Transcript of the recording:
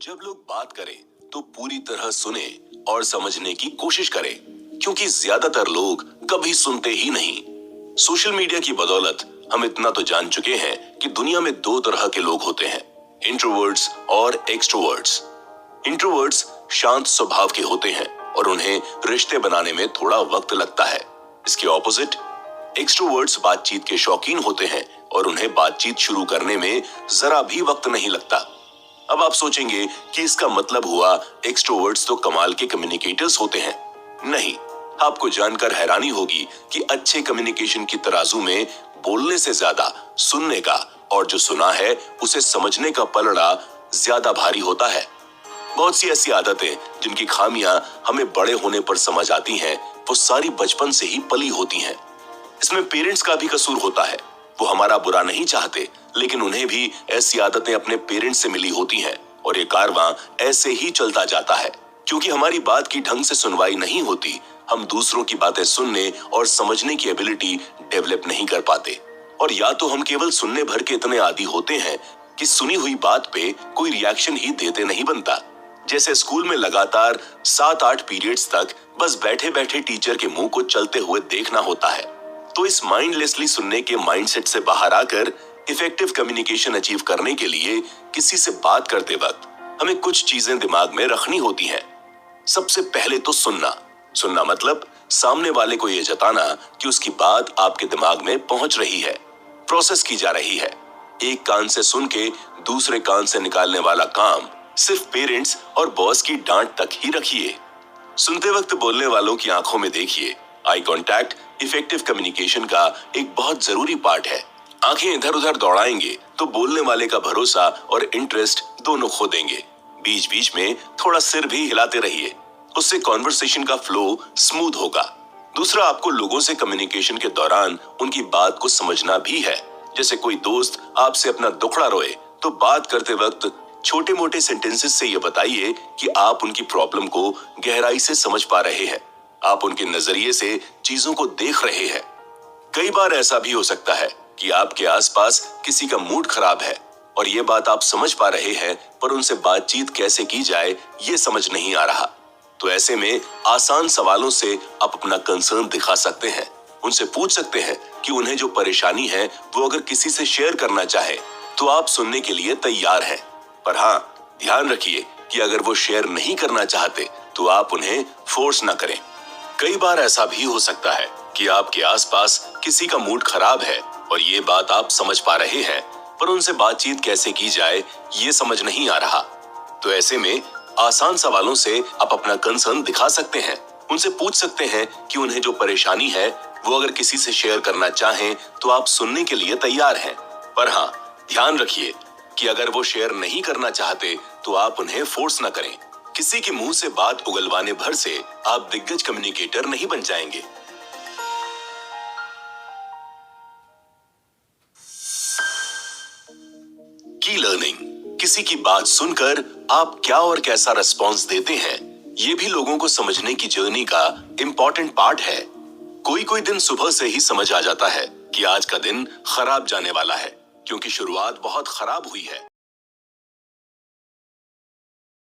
जब लोग बात करें तो पूरी तरह सुने और समझने की कोशिश करें, क्योंकि ज्यादातर लोग कभी सुनते ही नहीं। सोशल मीडिया की बदौलत हम इतना तो जान चुके हैं कि दुनिया में दो तरह के लोग होते हैं, इंट्रोवर्ट्स और एक्सट्रोवर्ट्स। इंट्रोवर्ट्स शांत स्वभाव के होते हैं और उन्हें रिश्ते बनाने में थोड़ा वक्त लगता है। इसके ऑपोजिट एक्सट्रोवर्ट्स बातचीत के शौकीन होते हैं और उन्हें बातचीत शुरू करने में जरा भी वक्त नहीं लगता। अब आप सोचेंगे कि इसका मतलब हुआ एक्सट्रोवर्ट्स तो कमाल के कम्युनिकेटर्स होते हैं। नहीं, आपको जानकर हैरानी होगी कि अच्छे कम्युनिकेशन की तराजू में बोलने से ज्यादा सुनने का और जो सुना है उसे समझने का पलड़ा ज्यादा भारी होता है। बहुत सी ऐसी आदतें जिनकी खामियां हमें बड़े होने पर समझ आती हैं, वो सारी बचपन से ही पली होती हैं। इसमें पेरेंट्स का भी कसूर होता है। वो हमारा बुरा नहीं चाहते, लेकिन उन्हें भी ऐसी आदतें अपने पेरेंट्स से मिली होती हैं और ये कारवां ऐसे ही चलता जाता है। क्योंकि हमारी बात की ढंग से सुनवाई नहीं होती, हम दूसरों की बातें सुनने और समझने की एबिलिटी डेवलप नहीं कर पाते। और या तो हम केवल सुनने भर के इतने आदी होते हैं कि सुनी हुई बात पे कोई रिएक्शन ही देते नहीं बनता। जैसे स्कूल में लगातार 7-8 पीरियड्स तक बस बैठे बैठे टीचर के मुंह को चलते हुए देखना होता है। तो इस माइंडलेसली सुनने के माइंडसेट से बाहर आकर इफेक्टिव कम्युनिकेशन अचीव करने के लिए किसी से बात करते वक्त हमें कुछ चीजें दिमाग में रखनी होती हैं। सबसे पहले तो सुनना मतलब सामने वाले को यह जताना कि उसकी बात आपके दिमाग में पहुंच रही है, प्रोसेस की जा रही है। एक कान से सुन के दूसरे कान से निकालने वाला काम सिर्फ पेरेंट्स और बॉस की डांट तक ही रखिए। सुनते वक्त बोलने वालों की आंखों में देखिए। आई कांटेक्ट इफेक्टिव कम्युनिकेशन का एक बहुत जरूरी पार्ट है। आंखें इधर उधर दौड़ाएंगे तो बोलने वाले का भरोसा और इंटरेस्ट दोनों खो देंगे। बीच बीच में थोड़ा सिर भी हिलाते रहिए, उससे कॉन्वर्सेशन का फ्लो स्मूथ होगा। दूसरा, आपको लोगों से कम्युनिकेशन के दौरान उनकी बात को समझना भी है। जैसे कोई दोस्त आपसे अपना दुखड़ा रोए तो बात करते वक्त छोटे मोटे सेंटेंसेस से ये बताइए कि आप उनकी प्रॉब्लम को गहराई से समझ पा रहे हैं, आप उनके नजरिए से चीजों को देख रहे हैं। कई बार ऐसा भी हो सकता है कि आपके आसपास किसी का मूड खराब है और ये बात आप समझ पा रहे हैं, पर उनसे बातचीत कैसे की जाए ये समझ नहीं आ रहा। तो ऐसे में आसान सवालों से आप अपना कंसर्न दिखा सकते हैं। उनसे पूछ सकते हैं कि उन्हें जो परेशानी है वो अगर किसी से शेयर करना चाहे तो आप सुनने के लिए तैयार हैं। पर हाँ, ध्यान रखिए कि अगर वो शेयर नहीं करना चाहते तो आप उन्हें फोर्स ना करें। कई बार ऐसा भी हो सकता है कि आपके आसपास किसी का मूड खराब है और ये बात आप समझ पा रहे हैं, पर उनसे बातचीत कैसे की जाए ये समझ नहीं आ रहा। तो ऐसे में आसान सवालों से आप अपना कंसर्न दिखा सकते हैं। उनसे पूछ सकते हैं कि उन्हें जो परेशानी है वो अगर किसी से शेयर करना चाहें तो आप सुनने के लिए तैयार हैं। पर हाँ, ध्यान रखिए कि अगर वो शेयर नहीं करना चाहते तो आप उन्हें फोर्स ना करें। किसी के मुंह से बात उगलवाने भर से आप दिग्गज कम्युनिकेटर नहीं बन जाएंगे। की लर्निंग, किसी की बात सुनकर आप क्या और कैसा रिस्पॉन्स देते हैं, ये भी लोगों को समझने की जर्नी का इंपॉर्टेंट पार्ट है। कोई दिन सुबह से ही समझ आ जाता है कि आज का दिन खराब जाने वाला है, क्योंकि शुरुआत बहुत खराब हुई है।